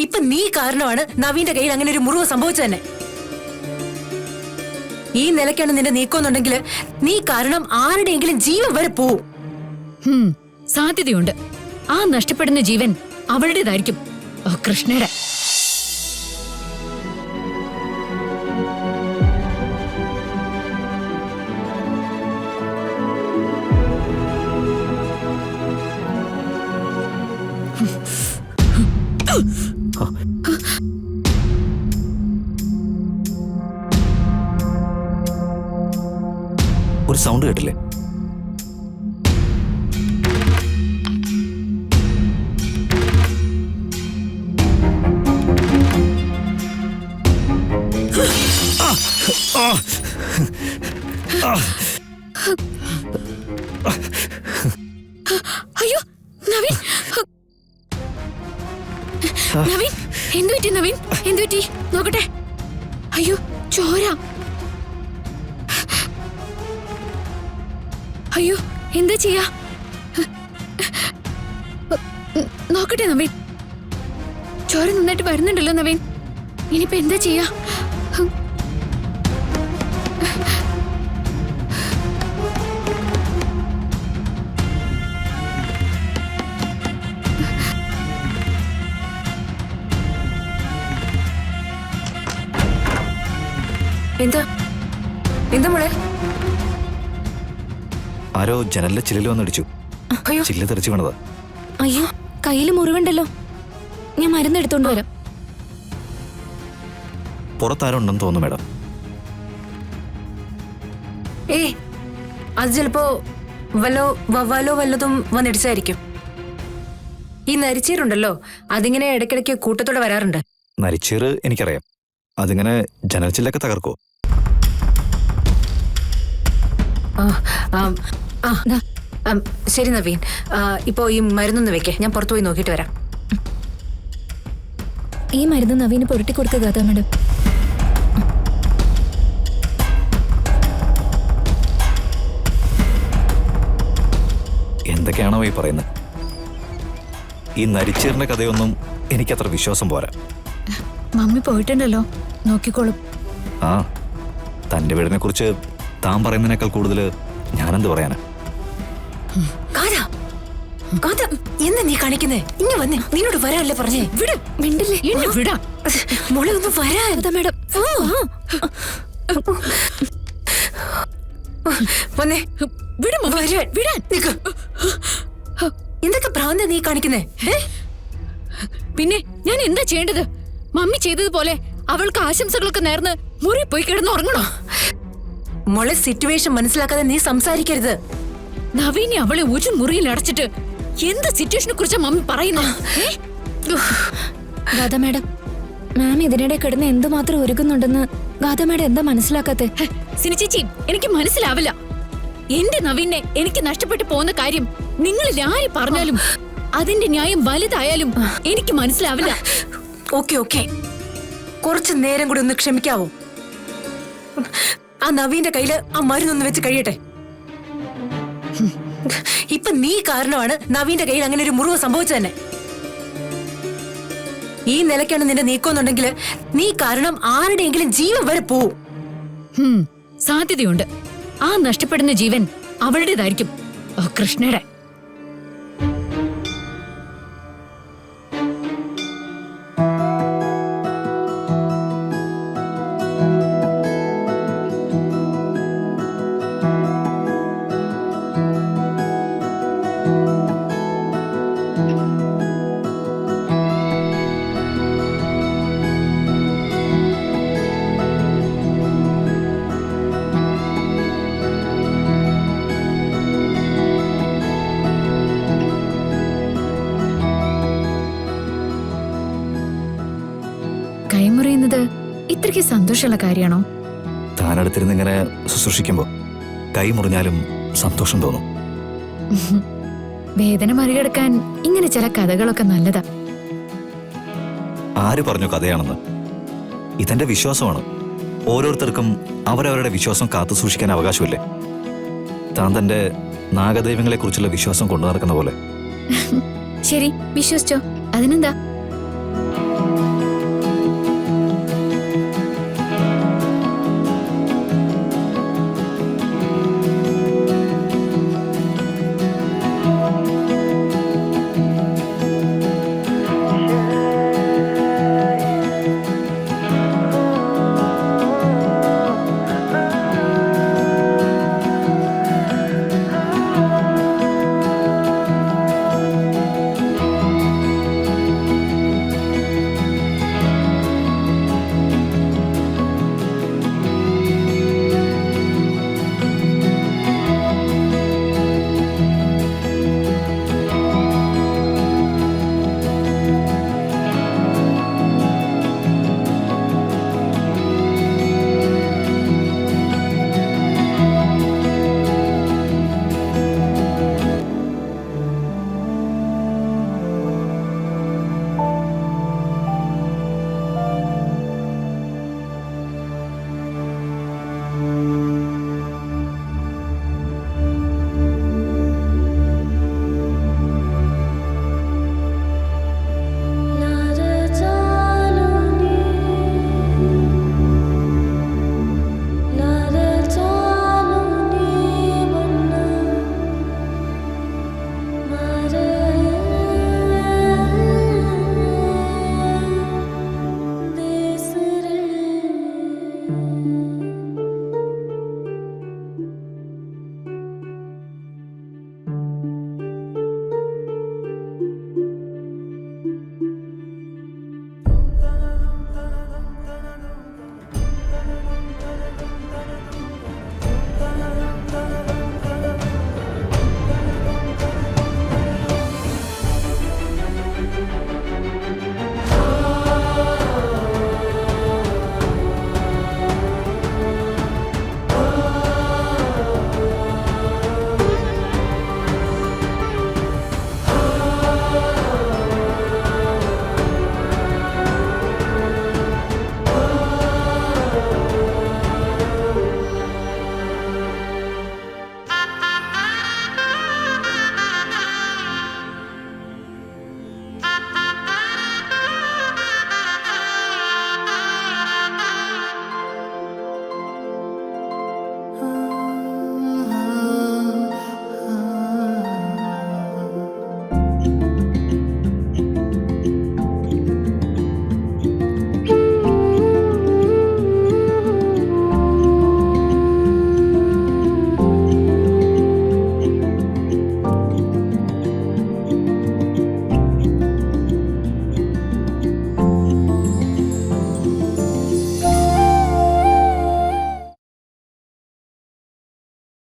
ഇപ്പൊ നീ കാരണമാണ് നവീന്റെ കയ്യിൽ അങ്ങനെ ഒരു മുറിവ് സംഭവിച്ചു തന്നെ. ഈ നിലയ്ക്കാണ് നിന്റെ നീക്കമെന്നുണ്ടെങ്കിൽ നീ കാരണം ആരുടെയെങ്കിലും ജീവൻ വരെ പോവും. സാധ്യതയുണ്ട്. ആ നഷ്ടപ്പെടുന്ന ജീവൻ അവളുടേതായിരിക്കും, കൃഷ്ണയുടെ. ഒരു സൗണ്ട് കേട്ടില്ലേ? അയ്യോ നവീൻ, നവീൻ എന്തുപറ്റി? നവീൻ എന്തുപറ്റി? നോക്കട്ടെ. അയ്യോ ചോര. അയ്യോ എന്താ ചെയ്യാ? നോക്കട്ടെ നവീൻ, ചോര നന്നായിട്ട് വരുന്നുണ്ടല്ലോ നവീൻ. ഇനിയിപ്പോ എന്താ ചെയ്യാ? എന്താ എന്താ മോളെ? ആരോ ജനലിലെ ചില്ലിൽ വന്നടിച്ചു. ചില്ല് തെറിച്ചു വീണതാ. അയ്യോ കയ്യില് മുറിവുണ്ടല്ലോ. ഞാൻ മരുന്നെടുത്തോണ്ട് വരാം. പുറത്താരോ ഉണ്ടെന്ന് തോന്നുന്നു മേഡം. അത് ചിലപ്പോ വവ്വാലോ വല്ലതും വന്നിടിച്ചായിരിക്കും. ഈ നരിച്ചീരുണ്ടല്ലോ, അതിങ്ങനെ ഇടയ്ക്കിടയ്ക്ക് കൂട്ടത്തോടെ വരാറുണ്ട്. നരിച്ചീറ് എനിക്കറിയാം. അതിങ്ങനെ ജനൽ ചില്ലൊക്കെ തകർക്കോ? ശരി നവീൻ, ഇപ്പോ ഈ മരുന്നൊന്ന് വെക്കേ, ഞാൻ പുറത്തു പോയി നോക്കിയിട്ട് വരാം. ഈ മരുന്ന് നവീന് പുരട്ടി കൊടുക്കുക ഗാഥാ മാഡം. എന്തൊക്കെയാണോ ഈ പറയുന്നത്? ഈ നരിച്ചീറിന്റെ കഥയൊന്നും എനിക്കത്ര വിശ്വാസം പോരാ. മമ്മി പോയിട്ടുണ്ടല്ലോ, നോക്കിക്കോളും. ആ, തന്റെ വീടിനെ കുറിച്ച് താൻ പറയുന്നതിനേക്കാൾ കൂടുതൽ ഞാനെന്ത് പറയാനാ? എന്താ നീ കാണിക്കുന്നേ? ഇനി വന്നേ, നിന്നോട് വരാനല്ലേ പറഞ്ഞേ? വിട, മിണ്ടില്ലേ? വിടാ മോളെ ഒന്ന് വരാ മാഡം. വന്നേ, വിടാൻ. എന്തൊക്കെ ഭ്രാന്ത നീ കാണിക്കുന്നേ? പിന്നെ ഞാൻ എന്താ ചെയ്യേണ്ടത്? മമ്മി ചെയ്തതുപോലെ അവൾക്ക് ആശംസകളൊക്കെ നേർന്ന് മുറി പോയി കിടന്ന് ഉറങ്ങണോ? മോളെ, സിറ്റുവേഷൻ മനസ്സിലാക്കാതെ നീ സംസാരിക്കരുത്. നവീനെ അവളെ ഒരു മുറിയിൽ അടച്ചിട്ട് എന്ത് സിറ്റുവേഷനെ കുറിച്ചാ മമ്മി പറയുന്നത്? ഗാഥ മാഡം, മാം ഇതിനിടെ കിടന്ന് എന്തുമാത്രം ഒരുക്കുന്നുണ്ടെന്ന് ഗാഥ മാഡം എന്താ മനസ്സിലാക്കാത്തെ? സിനി ചേച്ചി, എനിക്ക് മനസ്സിലാവില്ല. എന്റെ നവീനെ എനിക്ക് നഷ്ടപ്പെട്ടു പോകുന്ന കാര്യം നിങ്ങളിൽ ആര് പറഞ്ഞാലും അതിന്റെ ന്യായം വലുതായാലും എനിക്ക് മനസ്സിലാവില്ല. ഓക്കെ, കുറച്ചു നേരം കൂടി ഒന്ന് ക്ഷമിക്കാവോ? ആ നവീന്റെ കയ്യില് ആ മരുന്നൊന്ന് വെച്ച് കഴിയട്ടെ. ഇപ്പൊ നീ കാരണമാണ് നവീന്റെ കയ്യിൽ അങ്ങനെ ഒരു മുറിവ് സംഭവിച്ചു തന്നെ. ഈ നിലയ്ക്കാണ് നിന്റെ നീക്കമെന്നുണ്ടെങ്കിൽ നീ കാരണം ആരുടെയെങ്കിലും ജീവൻ വരെ പോവും. സാധ്യതയുണ്ട്. ആ നഷ്ടപ്പെടുന്ന ജീവൻ അവളുടേതായിരിക്കും, കൃഷ്ണയുടെ. കൈമുറിയുന്നത് ഇത്രയ്ക്ക് സന്തോഷമുള്ള കാര്യമാണോ? താനടുത്തിരുന്ന് ഇങ്ങനെ ശുശ്രൂഷിക്കുമ്പോ കൈ മുറിഞ്ഞാലും സന്തോഷം തോന്നും. വേദന മറികടക്കാൻ ഇങ്ങനെ ചില കഥകളൊക്കെ നല്ലതാ. ആര് പറഞ്ഞു കഥയാണെന്ന്? ഇതെന്റെ വിശ്വാസമാണ്. ഓരോരുത്തർക്കും അവരവരുടെ വിശ്വാസം കാത്തു സൂക്ഷിക്കാൻ അവകാശമില്ലേ? താൻ തന്റെ നാഗദൈവങ്ങളെ കുറിച്ചുള്ള വിശ്വാസം കൊണ്ടു നടക്കുന്ന പോലെ. ശരി, വിശ്വസിച്ചോ, അതിനെന്താ?